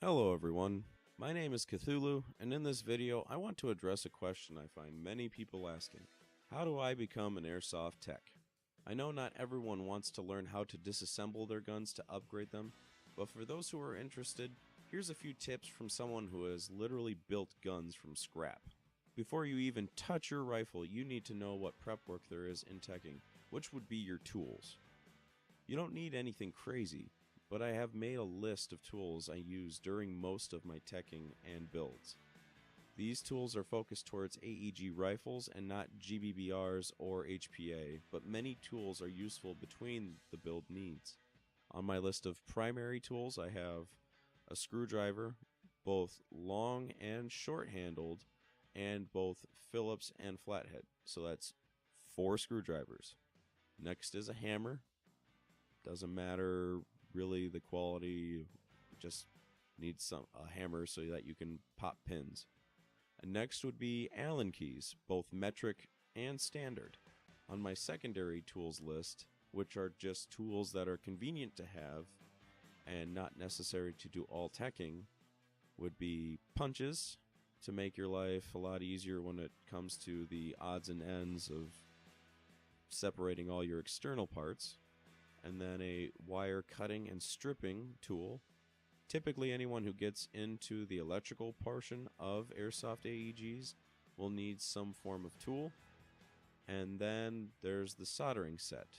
Hello everyone, my name is Cthulhu, and in this video I want to address a question I find many people asking. How do I become an Airsoft Tech? I know not everyone wants to learn how to disassemble their guns to upgrade them, but for those who are interested, here's a few tips from someone who has literally built guns from scrap. Before you even touch your rifle, you need to know what prep work there is in teching, which would be your tools. You don't need anything crazy, but I have made a list of tools I use during most of my teching and builds. These tools are focused towards AEG rifles and not GBBRs or HPA, but many tools are useful between the build needs. On my list of primary tools I have a screwdriver, both long and short-handled, and both Phillips and flathead, so that's 4 screwdrivers. Next is a hammer. Doesn't matter really the quality, just needs a hammer so that you can pop pins. And next would be Allen keys, both metric and standard. On my secondary tools list, which are just tools that are convenient to have and not necessary to do all teching, would be punches to make your life a lot easier when it comes to the odds and ends of separating all your external parts. And then a wire cutting and stripping tool. Typically anyone who gets into the electrical portion of Airsoft AEGs will need some form of tool. And then there's the soldering set.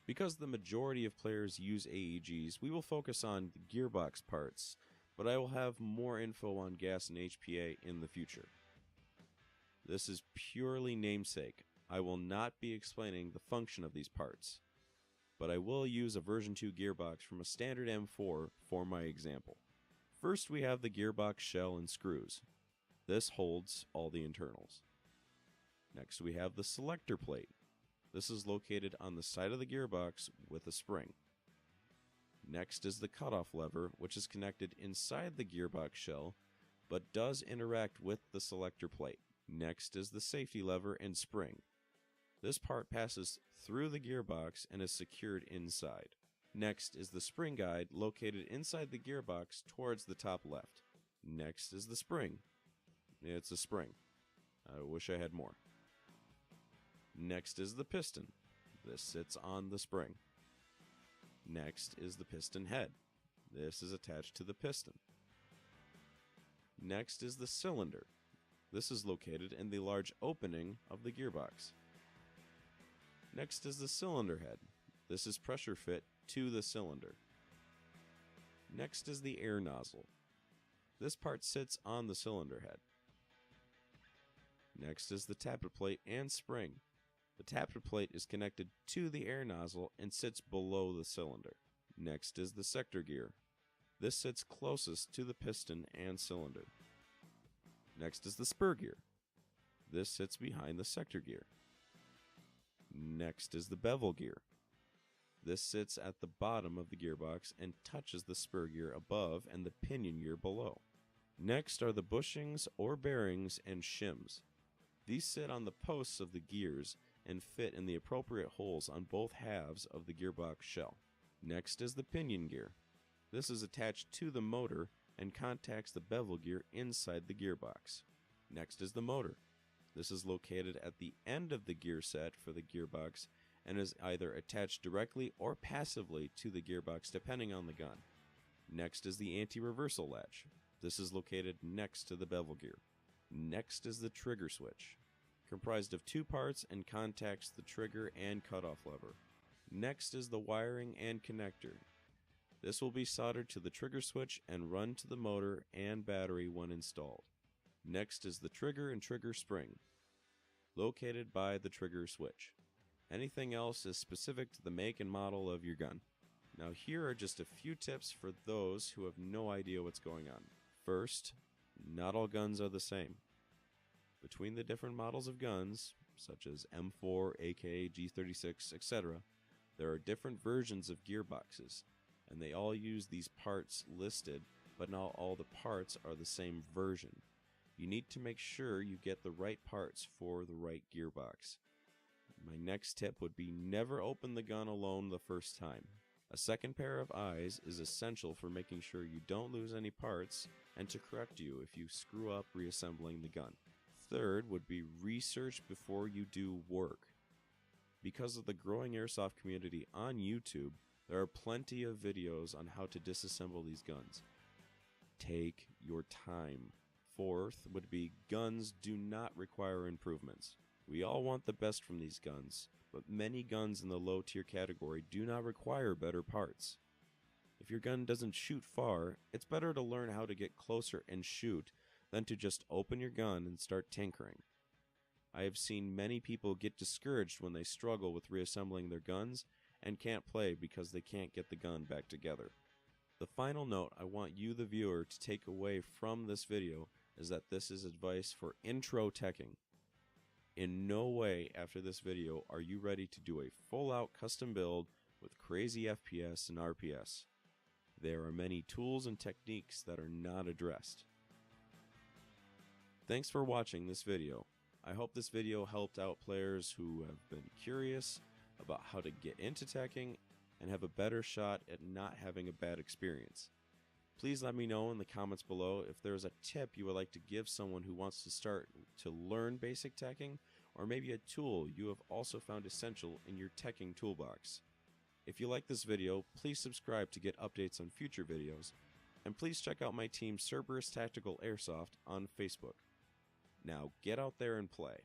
Because the majority of players use AEGs, we will focus on the Gearbox parts, but I will have more info on gas and HPA in the future. This is purely namesake. I will not be explaining the function of these parts, but I will use a version 2 gearbox from a standard M4 for my example. First we have the gearbox shell and screws. This holds all the internals. Next we have the selector plate. This is located on the side of the gearbox with a spring. Next is the cutoff lever, which is connected inside the gearbox shell, but does interact with the selector plate. Next is the safety lever and spring. This part passes through the gearbox and is secured inside. Next is the spring guide located inside the gearbox towards the top left. Next is the spring. It's a spring. I wish I had more. Next is the piston. This sits on the spring. Next is the piston head. This is attached to the piston. Next is the cylinder. This is located in the large opening of the gearbox. Next is the cylinder head. This is pressure fit to the cylinder. Next is the air nozzle. This part sits on the cylinder head. Next is the tappet plate and spring. The tappet plate is connected to the air nozzle and sits below the cylinder. Next is the sector gear. This sits closest to the piston and cylinder. Next is the spur gear. This sits behind the sector gear. Next is the bevel gear. This sits at the bottom of the gearbox and touches the spur gear above and the pinion gear below. Next are the bushings or bearings and shims. These sit on the posts of the gears and fit in the appropriate holes on both halves of the gearbox shell. Next is the pinion gear. This is attached to the motor and contacts the bevel gear inside the gearbox. Next is the motor. This is located at the end of the gear set for the gearbox and is either attached directly or passively to the gearbox depending on the gun. Next is the anti-reversal latch. This is located next to the bevel gear. Next is the trigger switch, comprised of 2 parts and contacts the trigger and cutoff lever. Next is the wiring and connector. This will be soldered to the trigger switch and run to the motor and battery when installed. Next is the trigger and trigger spring, located by the trigger switch. Anything else is specific to the make and model of your gun. Now here are just a few tips for those who have no idea what's going on. First, not all guns are the same. Between the different models of guns, such as M4, AK, G36, etc., there are different versions of gearboxes, and they all use these parts listed, but not all the parts are the same version. You need to make sure you get the right parts for the right gearbox. My next tip would be never open the gun alone the first time. A second pair of eyes is essential for making sure you don't lose any parts and to correct you if you screw up reassembling the gun. Third would be research before you do work. Because of the growing airsoft community on YouTube, there are plenty of videos on how to disassemble these guns. Take your time. Fourth would be guns do not require improvements. We all want the best from these guns, but many guns in the low tier category do not require better parts. If your gun doesn't shoot far, it's better to learn how to get closer and shoot than to just open your gun and start tinkering. I have seen many people get discouraged when they struggle with reassembling their guns and can't play because they can't get the gun back together. The final note I want you, the viewer, to take away from this video is that this is advice for intro teching. In no way after this video are you ready to do a full-out custom build with crazy FPS and RPS. There are many tools and techniques that are not addressed. Thanks for watching this video. I hope this video helped out players who have been curious about how to get into teching and have a better shot at not having a bad experience. Please let me know in the comments below if there is a tip you would like to give someone who wants to start to learn basic teching, or maybe a tool you have also found essential in your teching toolbox. If you like this video, please subscribe to get updates on future videos, and please check out my team Cerberus Tactical Airsoft on Facebook. Now get out there and play.